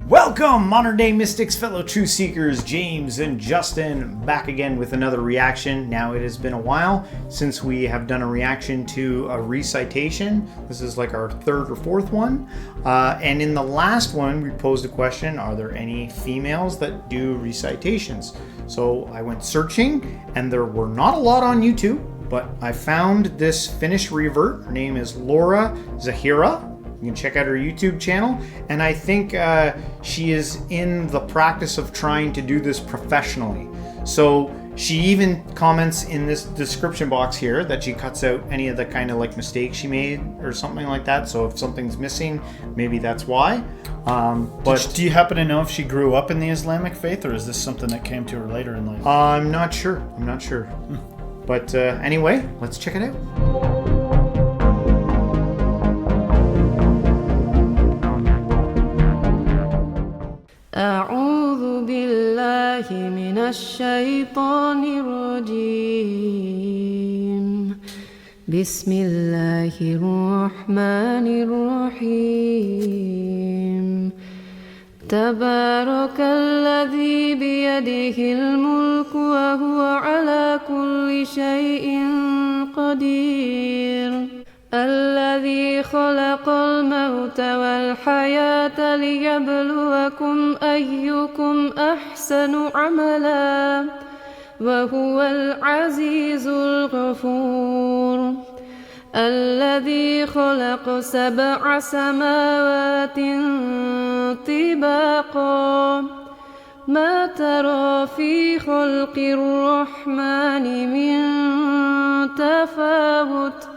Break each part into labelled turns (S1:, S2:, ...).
S1: Welcome, modern day mystics, fellow truth seekers, James and Justin, back again with another reaction. Now it has been a while since we have done a reaction to a recitation. This is like our third or fourth one. And in the last one, we posed a question, are there any females that do recitations? So I went searching and there were not a lot on YouTube, but I found this Finnish revert. Her name is Laura Zahirah. You can check out her YouTube channel, and I think she is in the practice of trying to do this professionally. So she even comments in this description box here that she cuts out any of the kind of like mistakes she made or something like that. So if something's missing, maybe that's why. But
S2: do you happen to know if she grew up in the Islamic faith, or is this something that came to her later in life?
S1: I'm not sure. But anyway, let's check it out.
S3: أعوذ بالله من الشيطان الرجيم بسم الله الرحمن الرحيم تبارك الذي بيده الملك وهو على كل شيء قدير الذي خلق الموت والحياة ليبلوكم أيكم أحسن عملا وهو العزيز الغفور الذي خلق 7 سماوات طباقا ما ترى في خلق الرحمن من تفاوت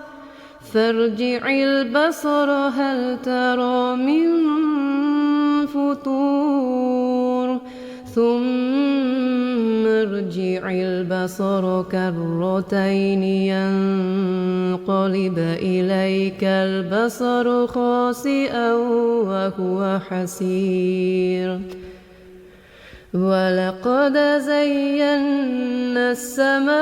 S3: فارجع البصر هل ترى من فطور ثم ارجع البصر كرتين ينقلب إليك البصر خاسئا وهو حسير ولقد زينا السماء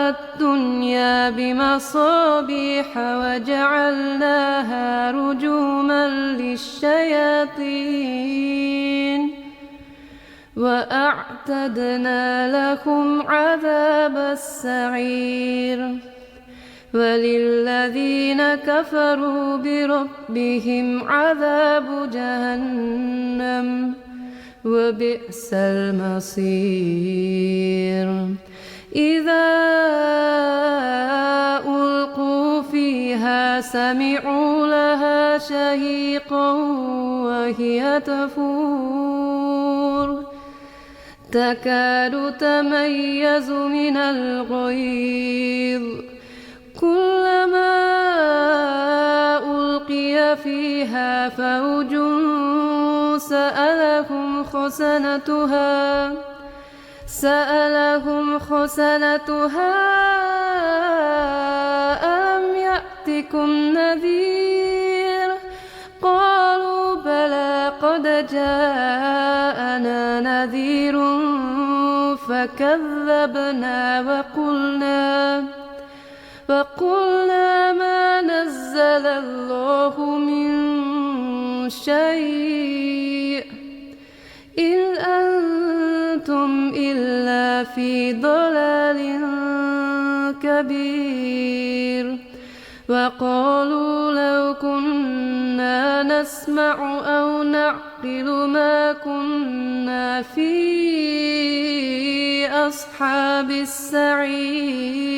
S3: الدنيا بمصابيح وجعلناها رجوما للشياطين وأعتدنا لهم عذاب السعير وللذين كفروا بربهم عذاب جهنم وبئس المصير إذا ألقوا فيها سمعوا لها شهيقا وهي تفور تكاد تميز من الغيظ كلما ألقي فيها فوج سألهم خزنتها ألم يأتكم نذير قالوا بلى قد جاءنا نذير فكذبنا وقلنا ما نزل الله من شيء إن أنتم إلا في ضلال كبير وقالوا لو كنا نسمع أو نعقل ما كنا في أصحاب السعير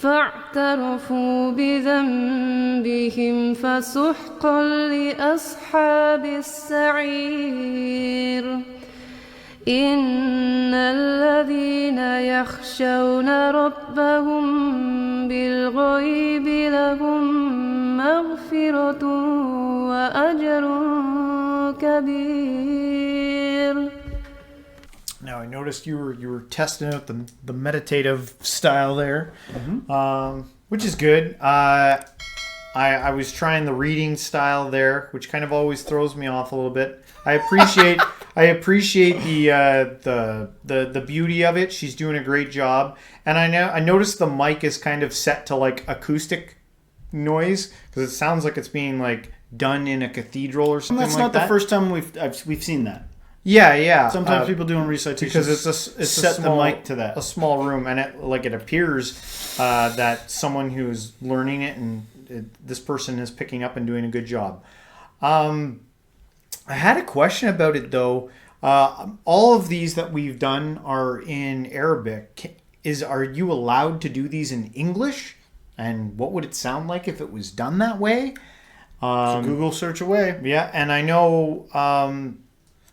S3: فاعترفوا بذنبهم فسحقا لأصحاب السعير إن الذين يخشون ربهم بالغيب لهم مغفرة وأجر كبير.
S1: Now I noticed you were testing out the meditative style there, which is good. I was trying the reading style there, which kind of always throws me off a little bit. I appreciate the beauty of it. She's doing a great job, and I noticed the mic is kind of set to like acoustic noise because it sounds like it's being like done in a cathedral or
S2: And
S1: something
S2: that's
S1: like
S2: not
S1: that.
S2: the first time we've seen that.
S1: Yeah.
S2: Sometimes people doing recitations
S1: because it's
S2: set
S1: a small,
S2: the mic to that.
S1: a small room, and it appears that someone who's learning it and this person is picking up and doing a good job. I had a question about it though. All of these that we've done are in Arabic. Are you allowed to do these in English? And what would it sound like if it was done that way?
S2: So Google search away.
S1: Yeah, and I know
S2: I'm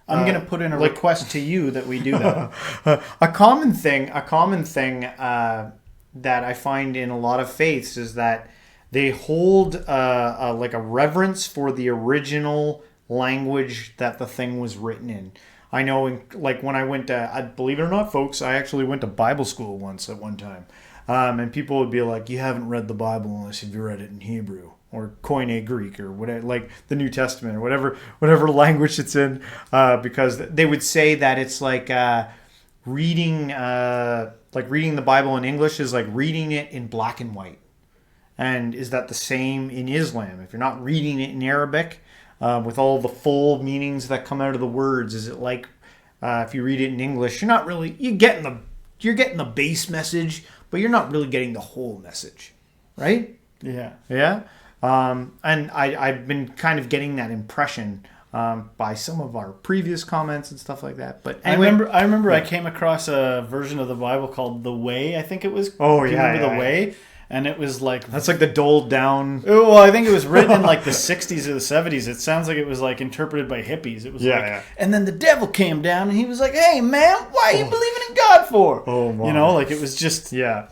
S2: going to put in a request to you that we do that.
S1: a common thing that I find in a lot of faiths is that they hold like a reverence for the original language that the thing was written in. I know, like when I went to, believe it or not, folks, I actually went to Bible school once at one time. And people would be like, you haven't read the Bible unless you've read it in Hebrew or Koine Greek or whatever, like the New Testament or whatever language it's in, because they would say that it's like reading the Bible in English is like reading it in black and white. And is that the same in Islam? If you're not reading it in Arabic, with all the full meanings that come out of the words, is it like if you read it in English, you're getting the base message, but you're not really getting the whole message, right?
S2: Yeah.
S1: And I've been kind of getting that impression by some of our previous comments and stuff like that. But anyway,
S2: I remember I came across a version of the Bible called The Way, I think it was.
S1: Oh,
S2: Do you
S1: yeah,
S2: remember
S1: yeah,
S2: The Way? And it was like...
S1: That's like the doled down...
S2: Oh, well, I think it was written in like the 60s or the 70s. It sounds like it was like interpreted by hippies. It was And then the devil came down and he was like, hey, man, why are you believing in God for?
S1: Oh, my.
S2: You know, like it was just...
S1: Yeah.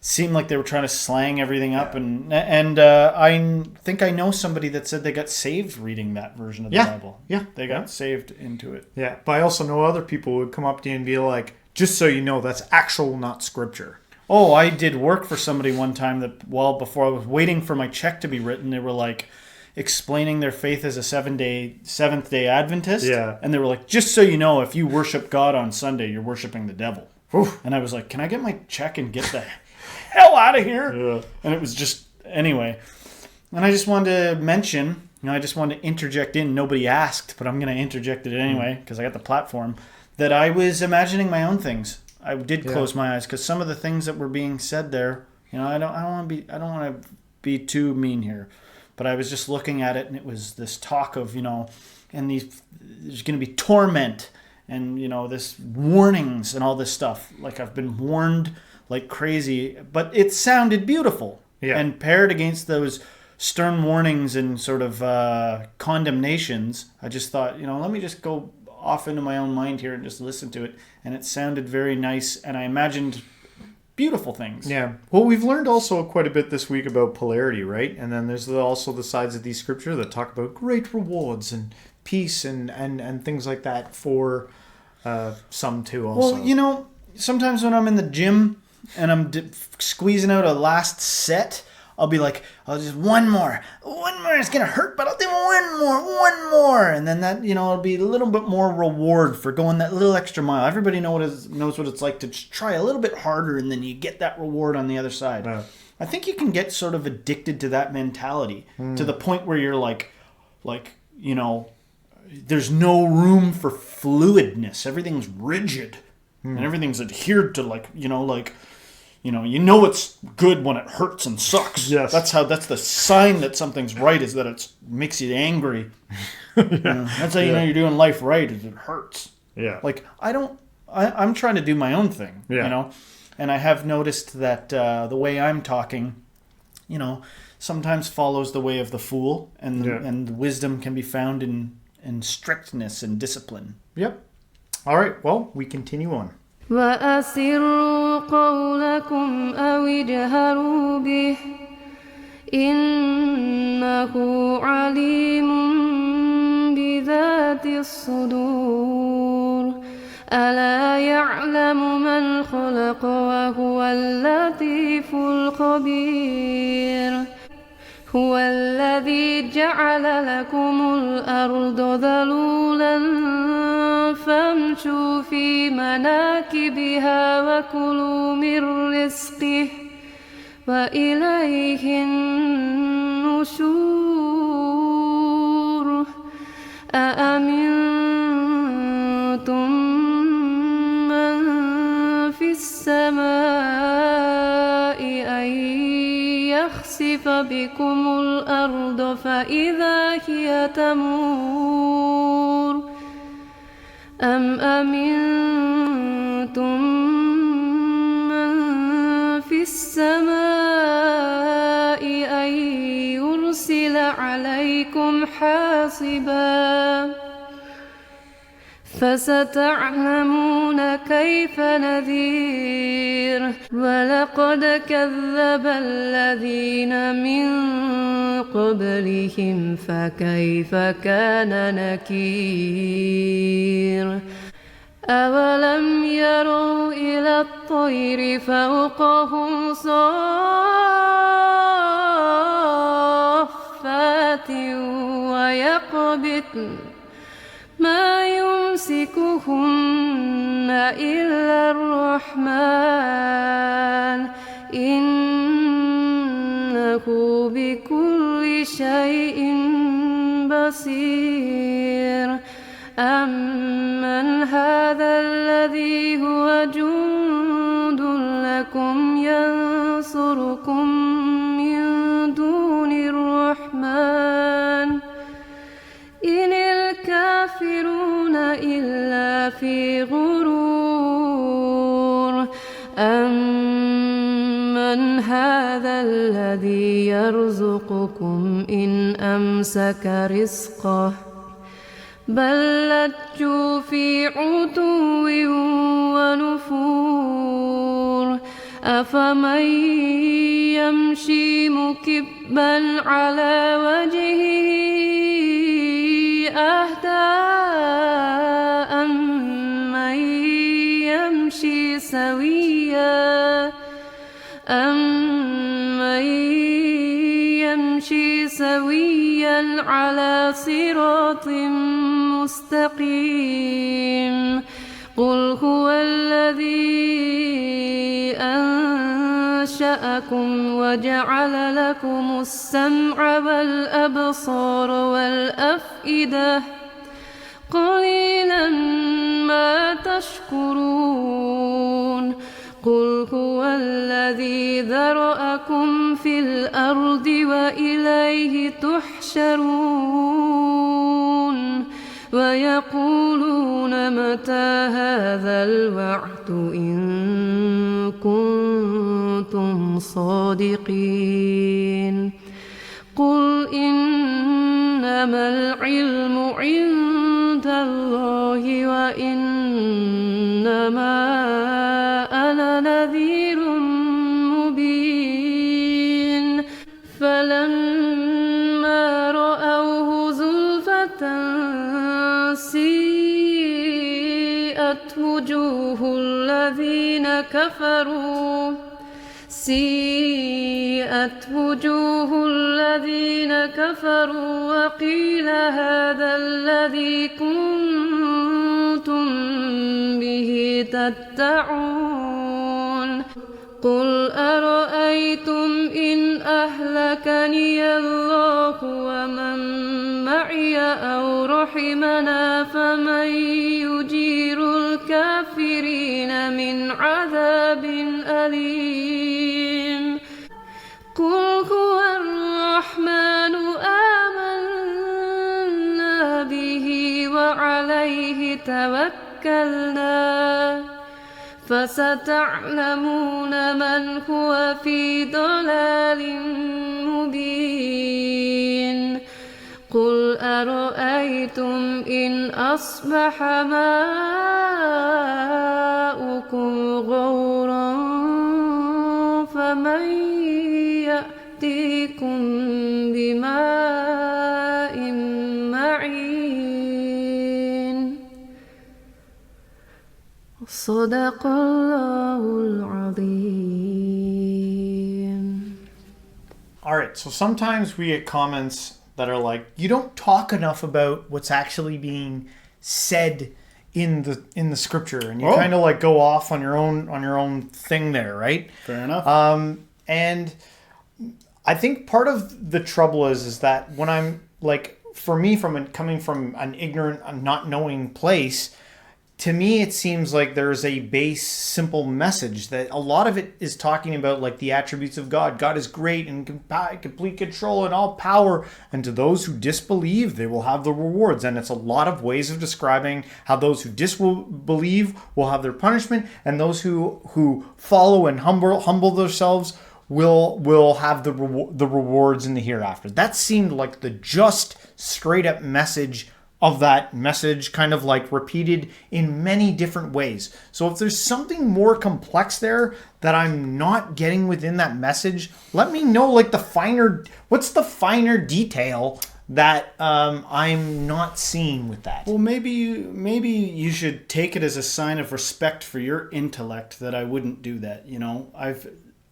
S2: Seemed like they were trying to slang everything up. And I think I know somebody that said they got saved reading that version of the Bible.
S1: Yeah.
S2: They got saved into it.
S1: Yeah. But I also know other people would come up to you and be like, just so you know, that's actual, not scripture.
S2: Oh, I did work for somebody one time that, before I was waiting for my check to be written, they were like explaining their faith as a Seventh-day Adventist.
S1: Yeah.
S2: And they were like, just so you know, if you worship God on Sunday, you're worshiping the devil.
S1: Oof.
S2: And I was like, can I get my check and get the hell out of here?
S1: Yeah.
S2: And it was just, anyway. And I just wanted to mention, I just wanted to interject in. Nobody asked, but I'm going to interject it anyway because I got the platform, that I was imagining my own things. I did close my eyes because some of the things that were being said there, I don't want to be too mean here, but I was just looking at it and it was this talk of, and there's going to be torment and, this warnings and all this stuff. Like I've been warned like crazy, but it sounded beautiful.
S1: Yeah.
S2: And paired against those stern warnings and sort of condemnations, I just thought, let me just go off into my own mind here and just listen to it, and it sounded very nice, and I imagined beautiful things.
S1: Yeah. Well, we've learned also quite a bit this week about polarity, right? And then there's also the sides of these scripture that talk about great rewards and peace and things like that for some too also.
S2: Well, sometimes when I'm in the gym and I'm squeezing out a last set, I'll be like, I'll just one more, it's going to hurt, but I'll do one more. And then that, it'll be a little bit more reward for going that little extra mile. Everybody knows what it's like to just try a little bit harder and then you get that reward on the other side. I think you can get sort of addicted to that mentality to the point where you're like, there's no room for fluidness. Everything's rigid and everything's adhered to it's good when it hurts and sucks.
S1: Yes.
S2: That's the sign that something's right, is that it makes you angry. That's how you know you're doing life right, is it hurts.
S1: Yeah.
S2: Like I'm trying to do my own thing, and I have noticed that the way I'm talking, sometimes follows the way of the fool, and wisdom can be found in strictness and discipline.
S1: Yep. All right. Well, we continue on.
S3: وأسروا قولكم أو اجهروا به إنه عليم بذات الصدور ألا يعلم من خلق وهو اللطيف الخبير هو الذي جعل لكم الأرض ذلولا فامشوا في مناكبها وكلوا من رزقه وإليه النشور أأمنتم من في السماء أن يخسف بكم الأرض فإذا هي تمور أم أمنتم من في السماء أن يرسل عليكم حاصبا فستعلمون كيف نذير ولقد كذب الذين من قبلهم فكيف كان نكير أولم يروا إلى الطير فوقهم صافات ويقبضن ما يمسكهن إلا الرحمن إنه بكل شيء بصير أمن هذا الذي هو جند لكم ينصركم من دون الرحمن إن الكافرون إلا في غرور أمن هذا الذي يرزقكم إن أمسك رزقه بل لجوا في عتو ونفور أفمن يمشي مكبا على وجهه أهدى أمن يمشي سويا على صراط مستقيم قل هو الذي أنشأكم وجعل لكم السمع والأبصار والأفئدة قليلا ما تشكرون قل هو الذي ذرأكم في الأرض وإليه تحشرون ويقولون متى هذا الوعد إن كنتم صادقين قل إنما العلم عند الله وإنما أنا نذير مبين فلما رأوه زلفة سيئت وجوه الذين كفروا وقيل هذا الذي كنتم به تدعون قل أرأيتم إن أهلكني الله ومن معي أو رحمنا فمن يجير الكافرين من عذاب أليم قل هو الرحمن آمنا به وعليه توكلنا فستعلمون من هو في ضلال مبين قل أرأيتم إن أصبح ماؤكم غورا فمن يأتيكم بماء معين صدق الله العظيم.
S1: All right, so sometimes we get comments that are like, you don't talk enough about what's actually being said in the scripture, and you kind of like go off on your own thing there, right?
S2: Fair enough.
S1: And I think part of the trouble is that when I'm like for me, coming from an ignorant, not knowing place, to me, it seems like there's a base, simple message that a lot of it is talking about like the attributes of God. God is great and complete control and all power. And to those who disbelieve, they will have the rewards. And it's a lot of ways of describing how those who disbelieve will have their punishment, and those who follow and humble themselves will have the rewards in the hereafter. That seemed like the just straight up message of that message, kind of like repeated in many different ways. So if there's something more complex there that I'm not getting within that message, let me know, like what's the finer detail that I'm not seeing with that.
S2: Well, maybe you should take it as a sign of respect for your intellect that I wouldn't do that. You know,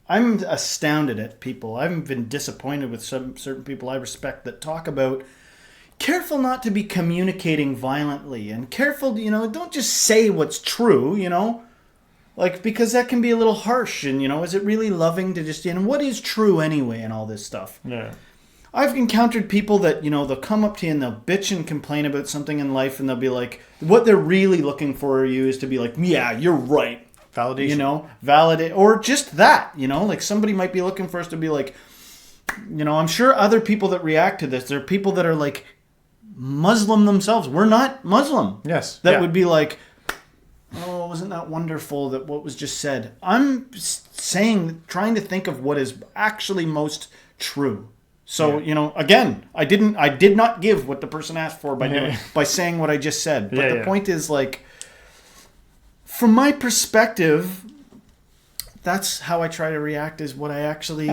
S2: I'm astounded at people. I've been disappointed with certain people I respect that talk about careful not to be communicating violently, and careful, you know, don't just say what's true, you know, like, because that can be a little harsh. And, you know, is it really loving to just, you know, what is true anyway, and all this stuff.
S1: Yeah.
S2: I've encountered people that, you know, they'll come up to you and they'll bitch and complain about something in life, and they'll be like, what they're really looking for you is to be like, yeah, you're right.
S1: Validation.
S2: You know, validate, or just that, you know, like somebody might be looking for us to be like, you know, I'm sure other people that react to this, there are people that are like Muslim themselves. We're not Muslim.
S1: Yes.
S2: That would be like, oh, wasn't that wonderful that what was just said? I'm saying, trying to think of what is actually most true. So, you know, again, I did not give what the person asked for by saying what I just said. But the point is, like, from my perspective, that's how I try to react, is what I actually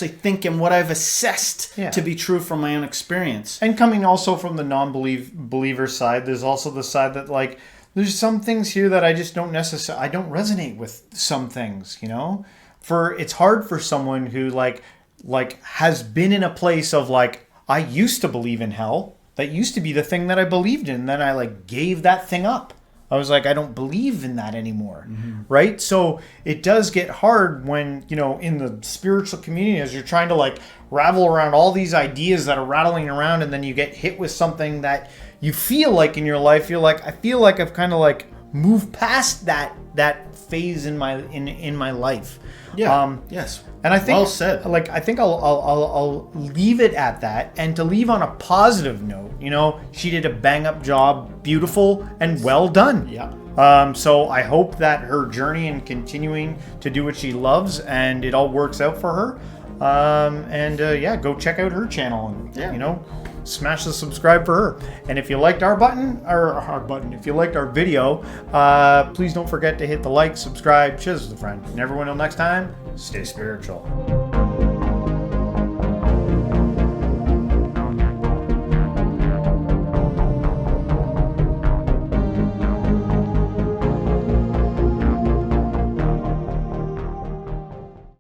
S2: think and what I've assessed to be true from my own experience.
S1: And coming also from the non-believer side, there's also the side that, like, there's some things here that I just don't resonate with some things, you know? It's hard for someone who like has been in a place of like, I used to believe in hell. That used to be the thing that I believed in. Then I like gave that thing up. I was like, I don't believe in that anymore, right? So it does get hard when, you know, in the spiritual community, as you're trying to like ravel around all these ideas that are rattling around, and then you get hit with something that you feel like in your life, you're like, I feel like I've kind of like moved past that phase in my life.
S2: Yeah. Yes.
S1: And I think,
S2: well said.
S1: Like, I think I'll leave it at that, and to leave on a positive note. You know, she did a bang up job, beautiful and well done.
S2: Yeah.
S1: So I hope that her journey and continuing to do what she loves, and it all works out for her. Go check out her channel and you know, smash the subscribe for her. And if you liked if you liked our video, please don't forget to hit the like, subscribe, share this with a friend. And everyone, until next time, stay spiritual.